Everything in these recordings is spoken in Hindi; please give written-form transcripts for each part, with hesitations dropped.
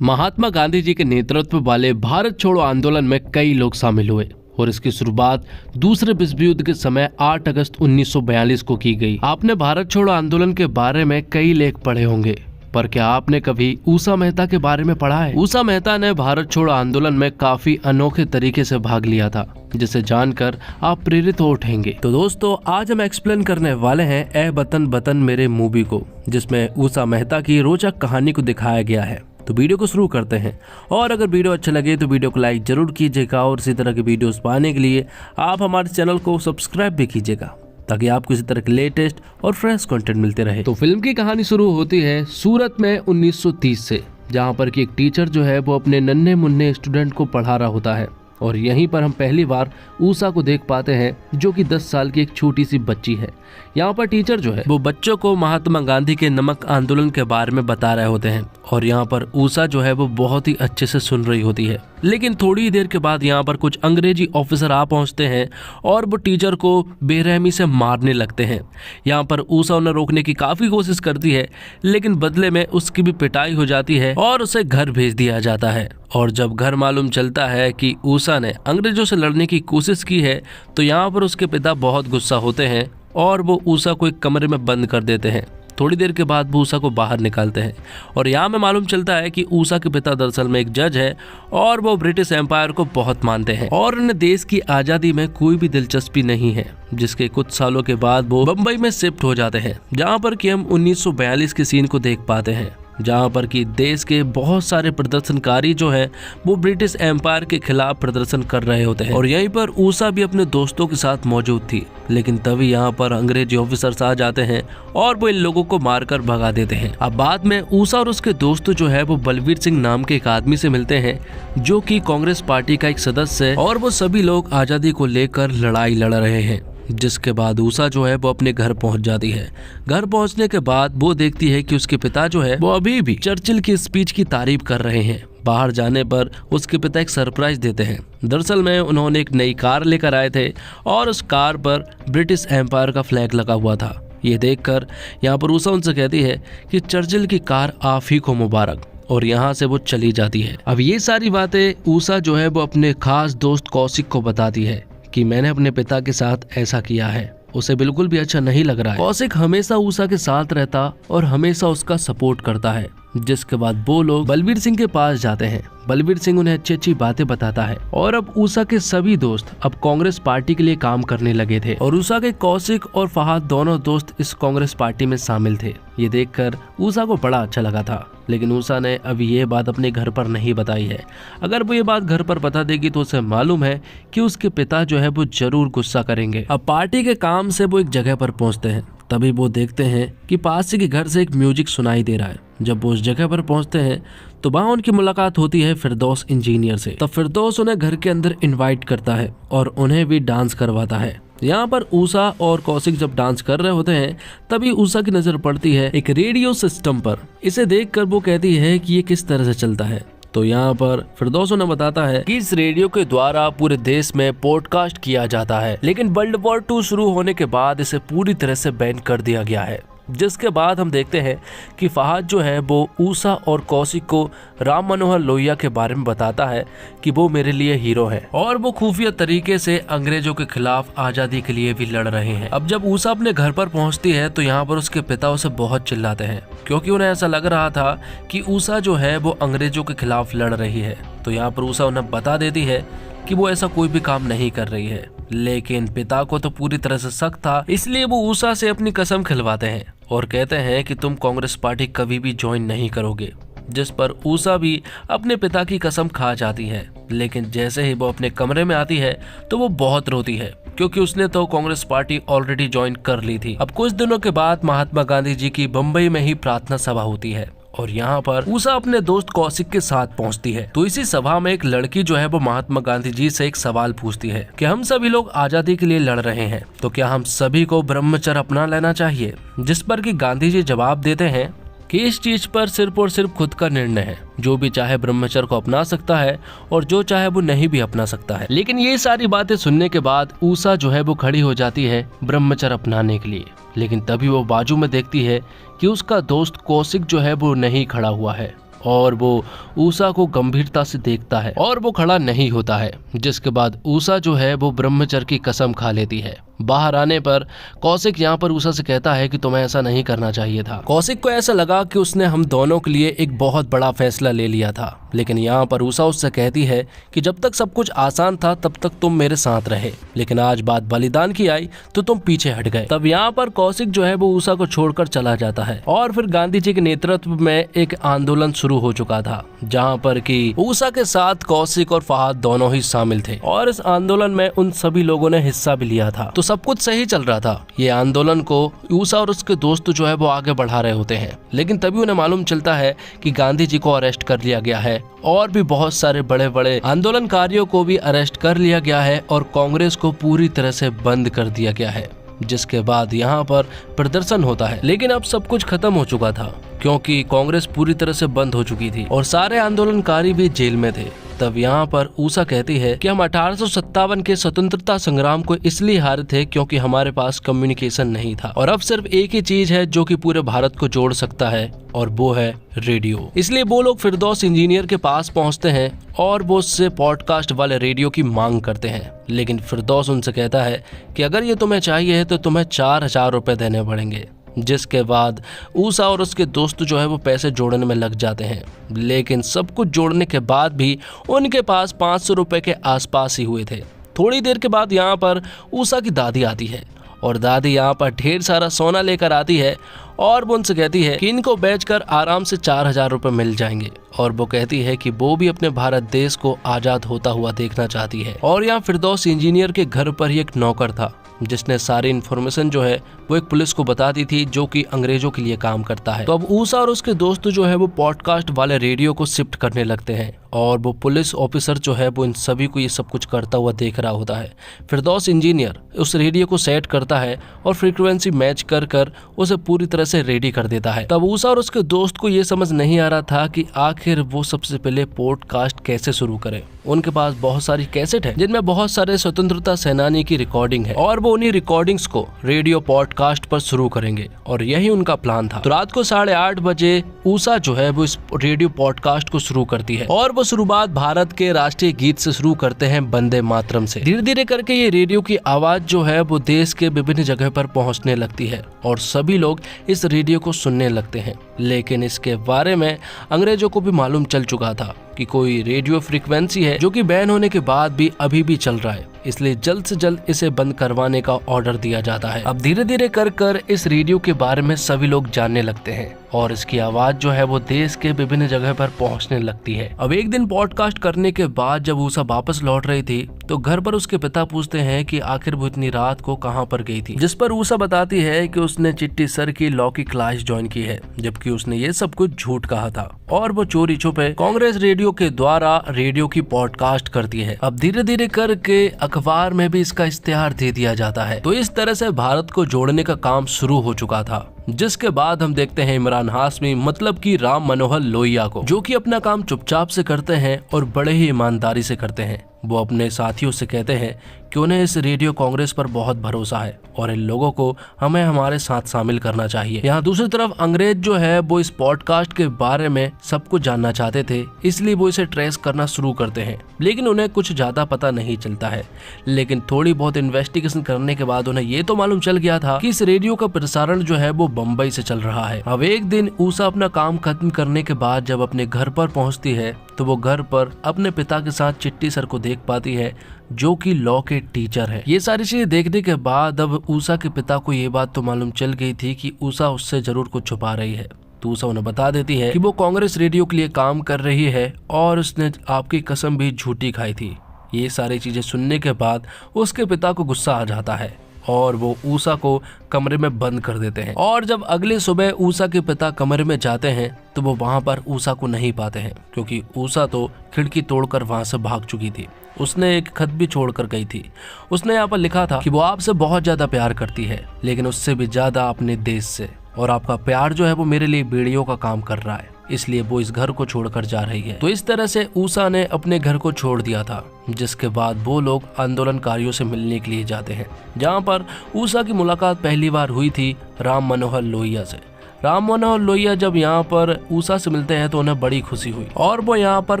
महात्मा गांधी जी के नेतृत्व वाले भारत छोड़ो आंदोलन में कई लोग शामिल हुए और इसकी शुरुआत दूसरे विश्व युद्ध के समय 8 अगस्त 1942 को की गई। आपने भारत छोड़ो आंदोलन के बारे में कई लेख पढ़े होंगे, पर क्या आपने कभी उषा मेहता के बारे में पढ़ा है? उषा मेहता ने भारत छोड़ो आंदोलन में काफी अनोखे तरीके से भाग लिया था, जिसे जानकर आप प्रेरित हो उठेंगे। तो दोस्तों, आज हम एक्सप्लेन करने वाले हैं ए वतन वतन मेरे मूवी को, जिसमें उषा मेहता की रोचक कहानी को दिखाया गया है। तो वीडियो को शुरू करते हैं, और अगर वीडियो अच्छा लगे तो वीडियो को लाइक जरूर कीजिएगा और इसी तरह की वीडियोस पाने के लिए आप हमारे चैनल को सब्सक्राइब भी कीजिएगा, ताकि आपको इसी तरह के लेटेस्ट और फ्रेश कंटेंट मिलते रहे। तो फिल्म की कहानी शुरू होती है सूरत में 1930 से, जहां पर कि एक टीचर जो है वो अपने नन्हे मुन्ने स्टूडेंट को पढ़ा रहा होता है, और यहीं पर हम पहली बार उषा को देख पाते हैं, जो कि 10 साल की एक छोटी सी बच्ची है। यहाँ पर टीचर जो है वो बच्चों को महात्मा गांधी के नमक आंदोलन के बारे में बता रहे होते हैं, और यहाँ पर उषा जो है वो बहुत ही अच्छे से सुन रही होती है। लेकिन थोड़ी देर के बाद यहाँ पर कुछ अंग्रेजी ऑफिसर आ पहुँचते हैं और वो टीचर को बेरहमी से मारने लगते हैं। यहाँ पर उषा उन्हें रोकने की काफी कोशिश करती है, लेकिन बदले में उसकी भी पिटाई हो जाती है और उसे घर भेज दिया जाता है। और जब घर मालूम चलता है कि उषा ने अंग्रेजों से लड़ने की कोशिश की है, तो यहाँ पर उसके पिता बहुत गुस्सा होते हैं और वो उषा को एक कमरे में बंद कर देते हैं। थोड़ी देर के बाद वो उषा को बाहर निकालते हैं, और यहाँ में मालूम चलता है कि उषा के पिता दरअसल में एक जज है और वो ब्रिटिश एम्पायर को बहुत मानते हैं और उन्हें देश की आज़ादी में कोई भी दिलचस्पी नहीं है। जिसके कुछ सालों के बाद वो बम्बई में शिफ्ट हो जाते हैं, जहाँ पर कि हम 1942 के सीन को देख पाते हैं, जहाँ पर कि देश के बहुत सारे प्रदर्शनकारी जो है वो ब्रिटिश एम्पायर के खिलाफ प्रदर्शन कर रहे होते हैं। और यहीं पर उषा भी अपने दोस्तों के साथ मौजूद थी, लेकिन तभी यहाँ पर अंग्रेजी ऑफिसर्स आ जाते हैं और वो इन लोगों को मारकर भगा देते हैं। अब बाद में उषा और उसके दोस्त जो है वो बलवीर सिंह नाम के एक आदमी से मिलते हैं, जो कि कांग्रेस पार्टी का एक सदस्य है, और वो सभी लोग आजादी को लेकर लड़ाई लड़ रहे हैं। जिसके बाद उषा जो है वो अपने घर पहुंच जाती है। घर पहुंचने के बाद वो देखती है कि उसके पिता जो है वो अभी भी चर्चिल की स्पीच की तारीफ कर रहे हैं। बाहर जाने पर उसके पिता एक सरप्राइज देते हैं। दरअसल में उन्होंने एक नई कार लेकर आए थे और उस कार पर ब्रिटिश एम्पायर का फ्लैग लगा हुआ था। ये देखकर यहाँ पर उषा उनसे कहती है कि चर्चिल की कार आप ही को मुबारक, और यहाँ से वो चली जाती है। अब ये सारी बातें उषा जो है वो अपने खास दोस्त कौशिक को बताती है कि मैंने अपने पिता के साथ ऐसा किया है। उसे बिल्कुल भी अच्छा नहीं लग रहा है। कौशिक हमेशा उषा के साथ रहता और हमेशा उसका सपोर्ट करता है। जिसके बाद वो लोग बलवीर सिंह के पास जाते हैं। बलवीर सिंह उन्हें अच्छी अच्छी बातें बताता है, और अब उषा के सभी दोस्त अब कांग्रेस पार्टी के लिए काम करने लगे थे, और उषा के कौशिक और फहाद दोनों दोस्त इस कांग्रेस पार्टी में शामिल थे। ये देखकर उषा को बड़ा अच्छा लगा था, लेकिन उषा ने अभी ये बात अपने घर पर नहीं बताई है। अगर वो ये बात घर पर बता देगी तो उसे मालूम है कि उसके पिता जो है वो जरूर गुस्सा करेंगे। अब पार्टी के काम से वो एक जगह पर पहुंचते हैं, तभी वो देखते हैं कि पास के घर से एक म्यूजिक सुनाई दे रहा है। जब वो उस जगह पर पहुंचते हैं तो वहाँ उनकी मुलाकात होती है फिरदौस इंजीनियर से। तब फिरदौस उन्हें घर के अंदर इनवाइट करता है और उन्हें भी डांस करवाता है। यहाँ पर उषा और कौशिक जब डांस कर रहे होते हैं, तभी उषा की नजर पड़ती है एक रेडियो सिस्टम पर। इसे देखकर वो कहती है कि ये किस तरह से चलता है। तो यहाँ पर फिरदौस उन्हें बताता है कि इस रेडियो के द्वारा पूरे देश में पॉडकास्ट किया जाता है, लेकिन वर्ल्ड वॉर 2 शुरू होने के बाद इसे पूरी तरह से बैन कर दिया गया है। जिसके बाद हम देखते हैं कि फहाद जो है वो उषा और कौशिक को राम मनोहर लोहिया के बारे में बताता है कि वो मेरे लिए हीरो है, और वो खुफिया तरीके से अंग्रेजों के खिलाफ आजादी के लिए भी लड़ रहे हैं। अब जब उषा अपने घर पर पहुंचती है तो यहाँ पर उसके पिता उसे बहुत चिल्लाते हैं, क्योंकि उन्हें ऐसा लग रहा था कि उषा जो है वो अंग्रेजों के खिलाफ लड़ रही है। तो यहाँ पर उषा उन्हें बता देती है कि वो ऐसा कोई भी काम नहीं कर रही है, लेकिन पिता को तो पूरी तरह से शक था, इसलिए वो उषा से अपनी कसम खिलवाते हैं और कहते हैं कि तुम कांग्रेस पार्टी कभी भी ज्वाइन नहीं करोगे। जिस पर उषा भी अपने पिता की कसम खा जाती है, लेकिन जैसे ही वो अपने कमरे में आती है तो वो बहुत रोती है, क्योंकि उसने तो कांग्रेस पार्टी ऑलरेडी ज्वाइन कर ली थी। अब कुछ दिनों के बाद महात्मा गांधी जी की बम्बई में ही प्रार्थना सभा होती है, और यहाँ पर उषा अपने दोस्त कौशिक के साथ पहुँचती है। तो इसी सभा में एक लड़की जो है वो महात्मा गांधी जी से एक सवाल पूछती है कि हम सभी लोग आजादी के लिए लड़ रहे हैं, तो क्या हम सभी को ब्रह्मचर्य अपना लेना चाहिए? जिस पर कि गांधी जी जवाब देते हैं कि इस चीज पर सिर्फ और सिर्फ खुद का निर्णय है। जो भी चाहे ब्रह्मचर्य को अपना सकता है और जो चाहे वो नहीं भी अपना सकता है। लेकिन ये सारी बातें सुनने के बाद उषा जो है वो खड़ी हो जाती है ब्रह्मचर्य अपनाने के लिए। लेकिन तभी वो बाजू में देखती है कि उसका दोस्त कौशिक जो है वो नहीं खड़ा हुआ है। और वो ऊषा को गंभीरता से देखता है और वो खड़ा नहीं होता है, जिसके बाद ऊषा जो है वो ब्रह्मचर्य की कसम खा लेती है। बाहर आने पर कौशिक यहाँ पर ऊषा से कहता है कि तुम्हें ऐसा नहीं करना चाहिए था। कौशिक को ऐसा लगा कि उसने हम दोनों के लिए एक बहुत बड़ा फैसला ले लिया था, लेकिन यहाँ पर ऊषा उससे कहती है कि जब तक सब कुछ आसान था तब तक तुम मेरे साथ रहे, लेकिन आज बात बलिदान की आई तो तुम पीछे हट गए। तब यहाँ पर कौशिक जो है वो ऊषा को छोड़कर चला जाता है और फिर गांधी जी के नेतृत्व में एक आंदोलन शुरू हो चुका था, जहाँ पर कि ऊषा के साथ कौशिक और फहाद दोनों ही शामिल थे और इस आंदोलन में उन सभी लोगों ने हिस्सा भी लिया था। तो सब कुछ सही चल रहा था। ये आंदोलन को ऊषा और उसके दोस्त जो है वो आगे बढ़ा रहे होते हैं, लेकिन तभी उन्हें मालूम चलता है कि गांधी जी को अरेस्ट कर लिया गया है और भी बहुत सारे बड़े बड़े आंदोलनकारियों को भी अरेस्ट कर लिया गया है और कांग्रेस को पूरी तरह से बंद कर दिया गया है। जिसके बाद यहाँ पर प्रदर्शन होता है, लेकिन अब सब कुछ खत्म हो चुका था क्योंकि कांग्रेस पूरी तरह से बंद हो चुकी थी और सारे आंदोलनकारी भी जेल में थे। तब यहाँ पर ऊषा कहती है कि हम 1857 के स्वतंत्रता संग्राम को इसलिए हारे थे क्योंकि हमारे पास कम्युनिकेशन नहीं था और अब सिर्फ एक ही चीज है जो कि पूरे भारत को जोड़ सकता है और वो है रेडियो। इसलिए वो लोग फिरदौस इंजीनियर के पास पहुंचते हैं और वो उससे पॉडकास्ट वाले रेडियो की मांग करते हैं, लेकिन फिरदौस उनसे कहता है कि अगर ये तुम्हें चाहिए तो तुम्हें 4000 रुपए देने पड़ेंगे। जिसके बाद ऊषा और उसके दोस्त जो है वो पैसे जोड़ने में लग जाते हैं, लेकिन सब कुछ जोड़ने के बाद भी उनके पास 500 रुपए के आसपास ही हुए थे। थोड़ी देर के बाद यहाँ पर ऊषा की दादी आती है और दादी यहाँ पर ढेर सारा सोना लेकर आती है और वो उनसे कहती है कि इनको बेचकर आराम से 4000 रुपए मिल जाएंगे और वो कहती है कि वो भी अपने भारत देश को आजाद होता हुआ देखना चाहती है। और यहाँ फिरदौस इंजीनियर के घर पर ही एक नौकर था जिसने सारी इन्फॉर्मेशन जो है वो एक पुलिस को बता दी थी जो कि अंग्रेजों के लिए काम करता है। तो अब ऊषा और उसके दोस्त जो है वो पॉडकास्ट वाले रेडियो को शिफ्ट करने लगते हैं और वो पुलिस ऑफिसर जो है वो इन सभी को ये सब कुछ करता हुआ देख रहा होता है। फिरदौस इंजीनियर उस रेडियो को सेट करता है और फ्रीक्वेंसी मैच कर कर उसे पूरी तरह से रेडी कर देता है। तब ऊषा और उसके दोस्त को ये समझ नहीं आ रहा था कि आखिर वो सबसे पहले पॉडकास्ट कैसे शुरू करे। उनके पास बहुत सारी कैसेट है जिनमें बहुत सारे स्वतंत्रता सेनानी की रिकॉर्डिंग है और वो उन्हीं रिकॉर्डिंग्स को रेडियो पॉडकास्ट पर शुरू करेंगे और यही उनका प्लान था। तो रात को 8:30 बजे ऊषा जो है वो इस रेडियो पॉडकास्ट को शुरू करती है और वो शुरुआत भारत के राष्ट्रीय गीत से शुरू करते हैं, वंदे मातरम से। धीरे धीरे करके ये रेडियो की आवाज जो है वो देश के विभिन्न जगह पर पहुंचने लगती है और सभी लोग इस रेडियो को सुनने लगते हैं। लेकिन इसके बारे में अंग्रेजों को भी मालूम चल चुका था कि कोई रेडियो फ्रीक्वेंसी है जो कि बैन होने के बाद भी अभी भी चल रहा है, इसलिए जल्द से जल्द इसे बंद करवाने का ऑर्डर दिया जाता है। अब धीरे धीरे कर इस रेडियो के बारे में सभी लोग जानने लगते हैं और इसकी आवाज जो है वो देश के विभिन्न जगह पर पहुंचने लगती है। अब एक दिन पॉडकास्ट करने के बाद जब ऊषा वापस लौट रही थी तो घर पर उसके पिता पूछते हैं कि आखिर वो इतनी रात को कहां पर गई थी, जिस पर ऊषा बताती है कि उसने चिट्टी सर की लॉ की क्लास ज्वाइन की है, जबकि उसने ये सब कुछ झूठ कहा था और वो चोरी छुपे कांग्रेस रेडियो के द्वारा रेडियो की पॉडकास्ट करती है। अब धीरे धीरे करके अखबार में भी इसका इश्तेहार दे दिया जाता है। तो इस तरह से भारत को जोड़ने का काम शुरू हो चुका था। जिसके बाद हम देखते हैं इमरान हाशमी मतलब कि राम मनोहर लोहिया को, जो कि अपना काम चुपचाप से करते हैं और बड़े ही ईमानदारी से करते हैं। वो अपने साथियों से कहते हैं कि उन्हें इस रेडियो कांग्रेस पर बहुत भरोसा है और इन लोगों को हमें हमारे साथ शामिल करना चाहिए। यहाँ दूसरी तरफ अंग्रेज जो है वो इस पॉडकास्ट के बारे में सब कुछ जानना चाहते थे, इसलिए वो इसे ट्रेस करना शुरू करते हैं, लेकिन उन्हें कुछ ज्यादा पता नहीं चलता है। लेकिन थोड़ी बहुत इन्वेस्टिगेशन करने के बाद उन्हें ये तो मालूम चल गया था कि इस रेडियो का प्रसारण जो है वो बम्बई से चल रहा है। अब एक दिन ऊषा अपना काम खत्म करने के बाद जब अपने घर पर पहुंचती है तो वो घर पर अपने पिता के साथ चिट्टी सर को देख पाती है जो कि लॉ के टीचर है। ये सारी चीजें देखने के बाद अब ऊषा के पिता को ये बात तो मालूम चल गई थी कि ऊषा उससे जरूर कुछ छुपा रही है। तो ऊषा उन्हें बता देती है कि वो कांग्रेस रेडियो के लिए काम कर रही है और उसने आपकी कसम भी झूठी खाई थी। ये सारी चीजें सुनने के बाद उसके पिता को गुस्सा आ जाता है और वो ऊषा को कमरे में बंद कर देते हैं। और जब अगले सुबह ऊषा के पिता कमरे में जाते हैं तो वो वहाँ पर ऊषा को नहीं पाते हैं, क्योंकि ऊषा तो खिड़की तोड़कर वहाँ से भाग चुकी थी। उसने एक खत भी छोड़कर गई थी। उसने यहाँ पर लिखा था कि वो आपसे बहुत ज्यादा प्यार करती है, लेकिन उससे भी ज्यादा अपने देश से, और आपका प्यार जो है वो मेरे लिए बेड़ियों का काम कर रहा है, इसलिए वो इस घर को छोड़कर जा रही है। तो इस तरह से ऊषा ने अपने घर को छोड़ दिया था, जिसके बाद वो लोग आंदोलनकारियों से मिलने के लिए जाते हैं, जहाँ पर ऊषा की मुलाकात पहली बार हुई थी राम मनोहर लोहिया से। राम मनोहर लोहिया जब यहाँ पर ऊषा से मिलते हैं तो उन्हें बड़ी खुशी हुई और वो यहाँ पर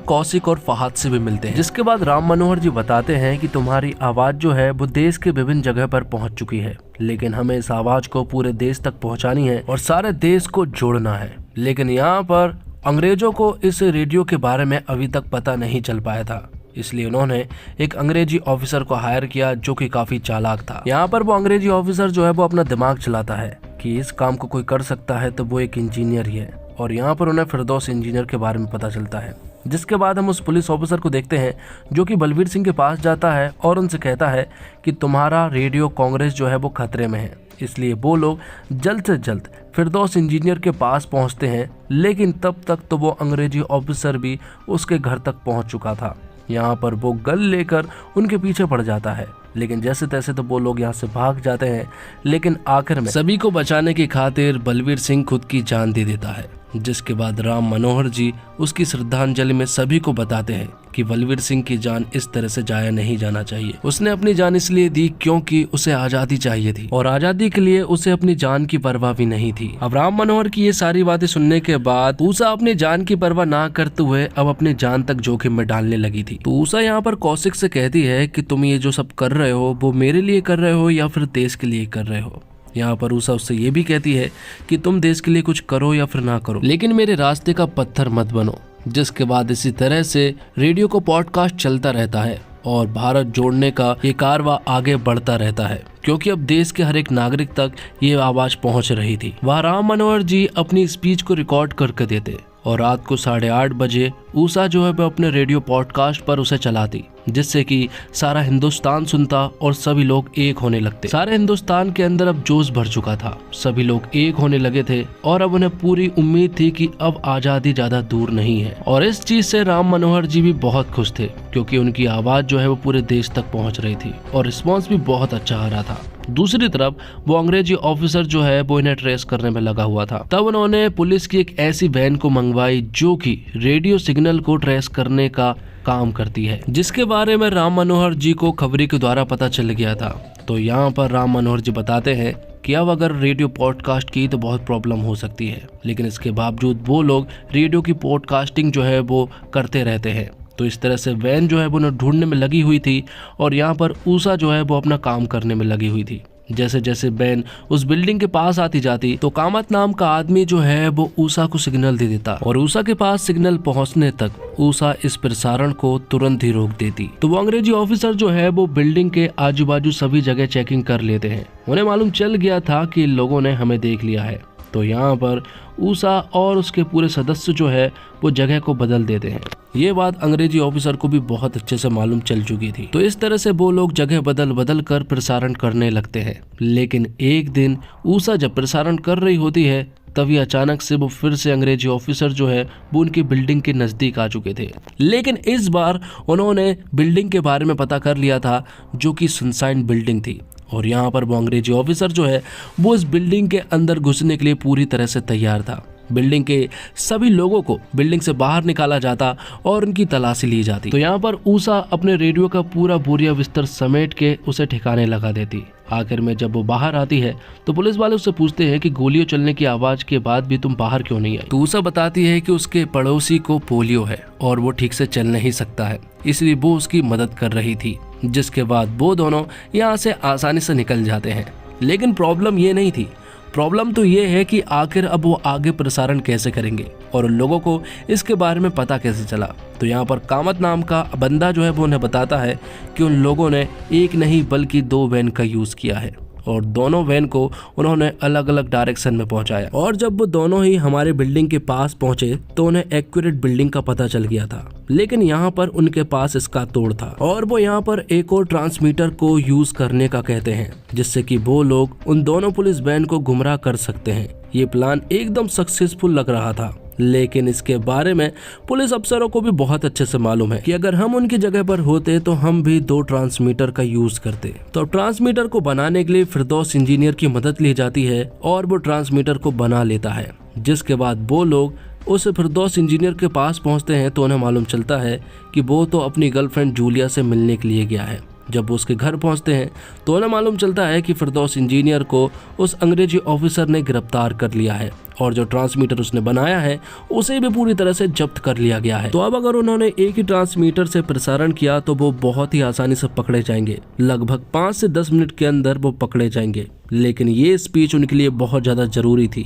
कौशिक और फहद से भी मिलते हैं। जिसके बाद राम मनोहर जी बताते हैं कि तुम्हारी आवाज जो है वो देश के विभिन्न जगह पर पहुंच चुकी है, लेकिन हमें इस आवाज को पूरे देश तक पहुंचानी है और सारे देश को जोड़ना है। लेकिन यहाँ पर अंग्रेजों को इस रेडियो के बारे में अभी तक पता नहीं चल पाया था, इसलिए उन्होंने एक अंग्रेजी ऑफिसर को हायर किया जो कि काफी चालाक था। यहाँ पर वो अंग्रेजी ऑफिसर जो है वो अपना दिमाग चलाता है कि इस काम को कोई कर सकता है तो वो एक इंजीनियर ही है, और यहाँ पर उन्हें फिरदौस इंजीनियर के बारे में पता चलता है। जिसके बाद हम उस पुलिस ऑफिसर को देखते हैं जो कि बलवीर सिंह के पास जाता है और उनसे कहता है कि तुम्हारा रेडियो कांग्रेस जो है वो खतरे में है, इसलिए वो लोग जल्द से जल्द फिरदौस इंजीनियर के पास पहुंचते हैं। लेकिन तब तक तो वो अंग्रेजी ऑफिसर भी उसके घर तक पहुंच चुका था। यहाँ पर वो गन लेकर उनके पीछे पड़ जाता है, लेकिन जैसे तैसे तो वो लोग यहाँ से भाग जाते हैं। लेकिन आखिर में सभी को बचाने की खातिर बलवीर सिंह खुद की जान दे देता है। जिसके बाद राम मनोहर जी उसकी श्रद्धांजलि में सभी को बताते हैं कि बलवीर सिंह की जान इस तरह से जाया नहीं जाना चाहिए। उसने अपनी जान इसलिए दी क्योंकि उसे आजादी चाहिए थी और आजादी के लिए उसे अपनी जान की परवाह भी नहीं थी। अब राम मनोहर की ये सारी बातें सुनने के बाद ऊषा अपनी जान की परवाह ना करते हुए अब अपनी जान तक जोखिम में डालने लगी थी। तो ऊषा यहाँ पर कौशिक से कहती है कि तुम ये जो सब कर रहे हो वो मेरे लिए कर रहे हो या फिर देश के लिए कर रहे हो। यहाँ पर ऊषा उससे ये भी कहती है कि तुम देश के लिए कुछ करो या फिर ना करो, लेकिन मेरे रास्ते का पत्थर मत बनो। जिसके बाद इसी तरह से रेडियो को पॉडकास्ट चलता रहता है और भारत जोड़ने का ये कारवा आगे बढ़ता रहता है, क्योंकि अब देश के हर एक नागरिक तक ये आवाज पहुंच रही थी। वह राम मनोहर जी अपनी स्पीच को रिकॉर्ड करके देते और रात को 8:30 बजे ऊषा जो है वो अपने रेडियो पॉडकास्ट पर उसे चलाती, जिससे कि सारा हिंदुस्तान सुनता और सभी लोग एक होने लगते। सारे हिंदुस्तान के अंदर अब जोश भर चुका था, सभी लोग एक होने लगे थे और अब उन्हें पूरी उम्मीद थी कि अब आजादी ज्यादा दूर नहीं है। और इस चीज से राम मनोहर जी भी बहुत खुश थे, क्योंकि उनकी आवाज जो है वो पूरे देश तक पहुंच रही थी और रिस्पॉन्स भी बहुत अच्छा आ रहा था। दूसरी तरफ वो अंग्रेजी ऑफिसर जो है वो इन्हें ट्रेस करने में लगा हुआ था। तब उन्होंने पुलिस की एक ऐसी वैन को मंगवाई जो कि रेडियो सिग्नल को ट्रेस करने का काम करती है, जिसके बारे में राम मनोहर जी को खबरी के द्वारा पता चल गया था। तो यहाँ पर राम मनोहर जी बताते हैं कि अब अगर रेडियो पॉडकास्ट की तो बहुत प्रॉब्लम हो सकती है, लेकिन इसके बावजूद वो लोग रेडियो की पॉडकास्टिंग जो है वो करते रहते हैं। तो इस तरह से वैन जो है वो उन्हें ढूंढने में लगी हुई थी और यहाँ पर ऊषा जो है वो अपना काम करने में लगी हुई थी। जैसे जैसे वैन उस बिल्डिंग के पास आती जाती तो कामत नाम का आदमी जो है वो ऊषा को सिग्नल दे देता और ऊषा के पास सिग्नल पहुंचने तक ऊषा इस प्रसारण को तुरंत ही रोक देती। तो वो अंग्रेजी ऑफिसर जो है वो बिल्डिंग के आजू बाजू सभी जगह चेकिंग कर लेते हैं। उन्हें मालूम चल गया था कि लोगों ने हमें देख लिया है। तो यहाँ पर ऊषा और उसके पूरे सदस्य जो है वो जगह को बदल देते हैं। ये बात अंग्रेजी ऑफिसर को भी बहुत अच्छे से मालूम चल चुकी थी। तो इस तरह से वो लोग जगह बदल बदल कर प्रसारण करने लगते हैं। लेकिन एक दिन ऊषा जब प्रसारण कर रही होती है तभी अचानक से वो फिर से अंग्रेजी ऑफिसर जो है वो उनकी बिल्डिंग के नजदीक आ चुके थे। लेकिन इस बार उन्होंने बिल्डिंग के बारे में पता कर लिया था जो कि सनशाइन बिल्डिंग थी और यहाँ पर वो अंग्रेजी ऑफिसर जो है वो इस बिल्डिंग के अंदर घुसने के लिए पूरी तरह से तैयार था। बिल्डिंग के सभी लोगों को बिल्डिंग से बाहर निकाला जाता और उनकी तलाशी ली जाती। तो यहाँ पर ऊषा अपने रेडियो का पूरा बोरिया बिस्तर समेट के उसे ठिकाने लगा देती। आखिर में जब वो बाहर आती है तो पुलिस वाले उससे पूछते हैं कि गोलियों चलने की आवाज के बाद भी तुम बाहर क्यों नहीं आई। तो ऊषा बताती है कि उसके पड़ोसी को पोलियो है और वो ठीक से चल नहीं सकता है, इसलिए वो उसकी मदद कर रही थी। जिसके बाद वो दोनों यहाँ से आसानी से निकल जाते हैं। लेकिन प्रॉब्लम ये नहीं थी, प्रॉब्लम तो ये है कि आखिर अब वो आगे प्रसारण कैसे करेंगे और उन लोगों को इसके बारे में पता कैसे चला। तो यहाँ पर कामत नाम का बंदा जो है वो उन्हें बताता है कि उन लोगों ने एक नहीं बल्कि 2 वैन का यूज किया है और दोनों वैन को उन्होंने अलग अलग डायरेक्शन में पहुंचाया। और जब वो दोनों ही हमारे बिल्डिंग के पास पहुंचे तो उन्हें एक्यूरेट बिल्डिंग का पता चल गया था। लेकिन यहाँ पर उनके पास इसका तोड़ था और वो यहाँ पर एक और ट्रांसमीटर को यूज करने का कहते हैं, जिससे कि वो लोग उन दोनों पुलिस वैन को गुमराह कर सकते हैं। ये प्लान एकदम सक्सेसफुल लग रहा था, लेकिन इसके बारे में पुलिस अफसरों को भी बहुत अच्छे से मालूम है कि अगर हम उनकी जगह पर होते तो हम भी 2 ट्रांसमीटर का यूज करते। तो ट्रांसमीटर को बनाने के लिए फिरदौस इंजीनियर की मदद ली जाती है और वो ट्रांसमीटर को बना लेता है। जिसके बाद वो लोग उस फिरदौस इंजीनियर के पास पहुंचते हैं तो उन्हें मालूम चलता है कि वो तो अपनी गर्लफ्रेंड जूलिया से मिलने के लिए गया है। जब वो उसके घर पहुंचते हैं तो उन्हें मालूम चलता है कि फिरदौस इंजीनियर को उस अंग्रेजी ऑफिसर ने गिरफ्तार कर लिया है और जो ट्रांसमीटर उसने बनाया है उसे भी पूरी तरह से जब्त कर लिया गया है। तो अब अगर उन्होंने एक ही ट्रांसमीटर से प्रसारण किया तो वो बहुत ही आसानी से पकड़े जाएंगे, लगभग 5 से 10 मिनट के अंदर वो पकड़े जाएंगे। लेकिन ये स्पीच उनके लिए बहुत ज़्यादा ज़रूरी थी,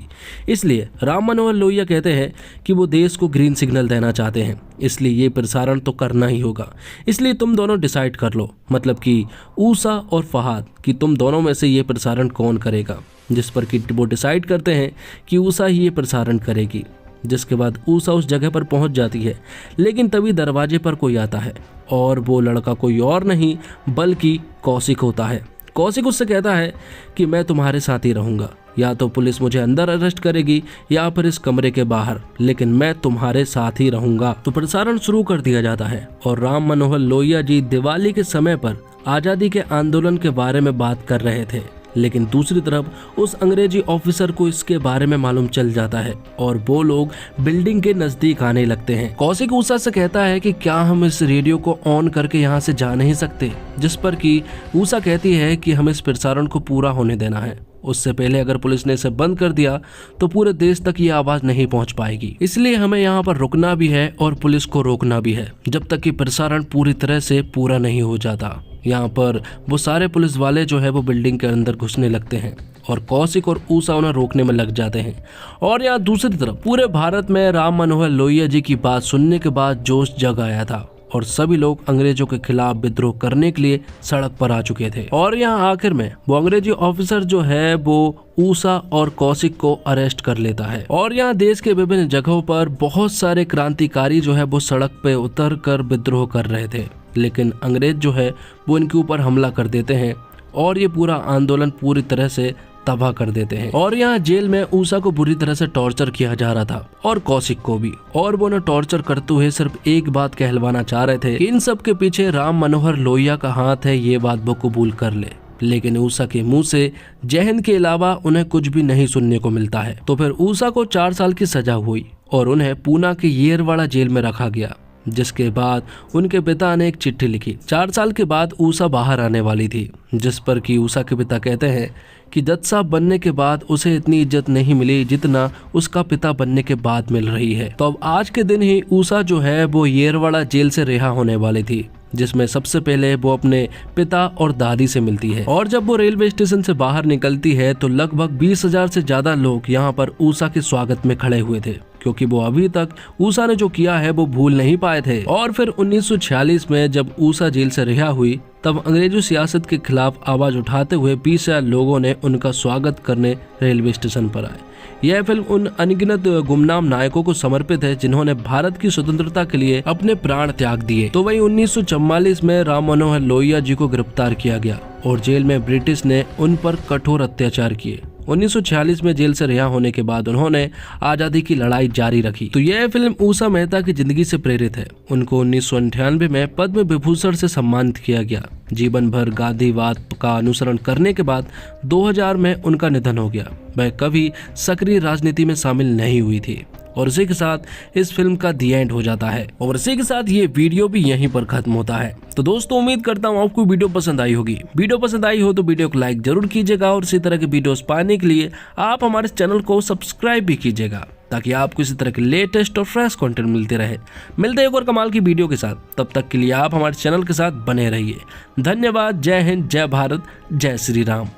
इसलिए राम मनोहर लोहिया कहते हैं कि वो देश को ग्रीन सिग्नल देना चाहते हैं, इसलिए ये प्रसारण तो करना ही होगा। इसलिए तुम दोनों डिसाइड कर लो, मतलब कि ऊषा और फहाद, कि तुम दोनों में से ये प्रसारण कौन करेगा। जिस पर कि वो डिसाइड करते हैं कि ऊषा ही ये प्रसारण करेगी। जिसके बाद ऊषा उस जगह पर पहुंच जाती है, लेकिन तभी दरवाजे पर कोई आता है और वो लड़का कोई और नहीं बल्कि कौशिक होता है। कौशिक उससे कहता है कि मैं तुम्हारे साथ ही रहूंगा, या तो पुलिस मुझे अंदर अरेस्ट करेगी या फिर इस कमरे के बाहर, लेकिन मैं तुम्हारे साथ ही रहूंगा। तो प्रसारण शुरू कर दिया जाता है और राम मनोहर लोहिया जी दिवाली के समय पर आजादी के आंदोलन के बारे में बात कर रहे थे, लेकिन दूसरी तरफ उस अंग्रेजी ऑफिसर को इसके बारे में मालूम चल जाता है और वो लोग बिल्डिंग के नजदीक आने लगते हैं। कौशिक ऊषा से कहता है कि क्या हम इस रेडियो को ऑन करके यहाँ से जा नहीं सकते, जिस पर कि ऊषा कहती है कि हमें इस प्रसारण को पूरा होने देना है, उससे पहले अगर पुलिस ने इसे बंद कर दिया तो पूरे देश तक ये आवाज नहीं पहुंच पाएगी, इसलिए हमें यहाँ पर रुकना भी है और पुलिस को रोकना भी है जब तक कि प्रसारण पूरी तरह से पूरा नहीं हो जाता। यहाँ पर वो सारे पुलिस वाले जो है वो बिल्डिंग के अंदर घुसने लगते हैं और कौशिक और ऊषा उन्हें रोकने में लग जाते हैं। और यहाँ दूसरी तरफ पूरे भारत में राम मनोहर लोहिया जी की बात सुनने के बाद जोश जग आया था और सभी लोग अंग्रेजों के खिलाफ विद्रोह करने के लिए सड़क पर आ चुके थे। और यहाँ आखिर में वो अंग्रेजी ऑफिसर जो है वो ऊषा और कौशिक को अरेस्ट कर लेता है और यहाँ देश के विभिन्न जगहों पर बहुत सारे क्रांतिकारी जो है वो सड़क पे उतर कर विद्रोह कर रहे थे, लेकिन अंग्रेज जो है वो इनके ऊपर हमला कर देते हैं और ये पूरा आंदोलन पूरी तरह से तबाह कर देते हैं। और यहाँ जेल में ऊषा को बुरी तरह से टॉर्चर किया जा रहा था और कौशिक को भी, और वो उन्हें टॉर्चर करते हुए सिर्फ एक बात कहलवाना चाह रहे थे कि इन सब के पीछे राम मनोहर लोहिया का हाथ है, ये बात वो कबूल कर ले। लेकिन ऊषा के मुंह से जय हिंद के अलावा उन्हें कुछ भी नहीं सुनने को मिलता है। तो फिर ऊषा को 4 साल की सजा हुई और उन्हें पूना के येरवाड़ा जेल में रखा गया, जिसके बाद उनके पिता ने एक चिट्ठी लिखी। 4 साल के बाद ऊषा बाहर आने वाली थी, जिस पर कि ऊषा के पिता कहते हैं कि जज साहब बनने के बाद उसे इतनी इज्जत नहीं मिली जितना उसका पिता बनने के बाद मिल रही है। तो अब आज के दिन ही ऊषा जो है वो येरवाड़ा जेल से रिहा होने वाली थी, जिसमें सबसे पहले वो अपने पिता और दादी से मिलती है। और जब वो रेलवे स्टेशन से बाहर निकलती है तो लगभग 20,000 से ज्यादा लोग यहाँ पर ऊषा के स्वागत में खड़े हुए थे, क्योंकि वो अभी तक ऊषा ने जो किया है वो भूल नहीं पाए थे। और फिर 1946 में जब ऊषा जेल से रिहा हुई तब अंग्रेजी सियासत के खिलाफ आवाज उठाते हुए 20,000 लोगों ने उनका स्वागत करने रेलवे स्टेशन पर आए। यह फिल्म उन अनगिनत गुमनाम नायकों को समर्पित है जिन्होंने भारत की स्वतंत्रता के लिए अपने प्राण त्याग दिए। तो वही 1944 में राम मनोहर लोहिया जी को गिरफ्तार किया गया और जेल में ब्रिटिश ने उन पर कठोर अत्याचार किए। 1946 में जेल से रिहा होने के बाद उन्होंने आजादी की लड़ाई जारी रखी। तो यह फिल्म ऊषा मेहता की जिंदगी से प्रेरित है। उनको 1998 में पद्म विभूषण से सम्मानित किया गया। जीवन भर गांधीवाद का अनुसरण करने के बाद 2000 में उनका निधन हो गया। वह कभी सक्रिय राजनीति में शामिल नहीं हुई थी। और इसी के साथ इस फिल्म का दी एंड हो जाता है और इसी के साथ ये वीडियो भी यहीं पर खत्म होता है। तो दोस्तों उम्मीद करता हूँ आपको वीडियो पसंद आई होगी। वीडियो पसंद आई हो तो वीडियो को लाइक जरूर कीजिएगा और इसी तरह के वीडियोस पाने के लिए आप हमारे चैनल को सब्सक्राइब भी कीजिएगा, ताकि आपको इसी तरह के लेटेस्ट और फ्रेश कंटेंट मिलते रहे। मिलते हैं एक और कमाल की वीडियो के साथ, तब तक के लिए आप हमारे चैनल के साथ बने रहिए। धन्यवाद। जय हिंद, जय भारत, जय श्री राम।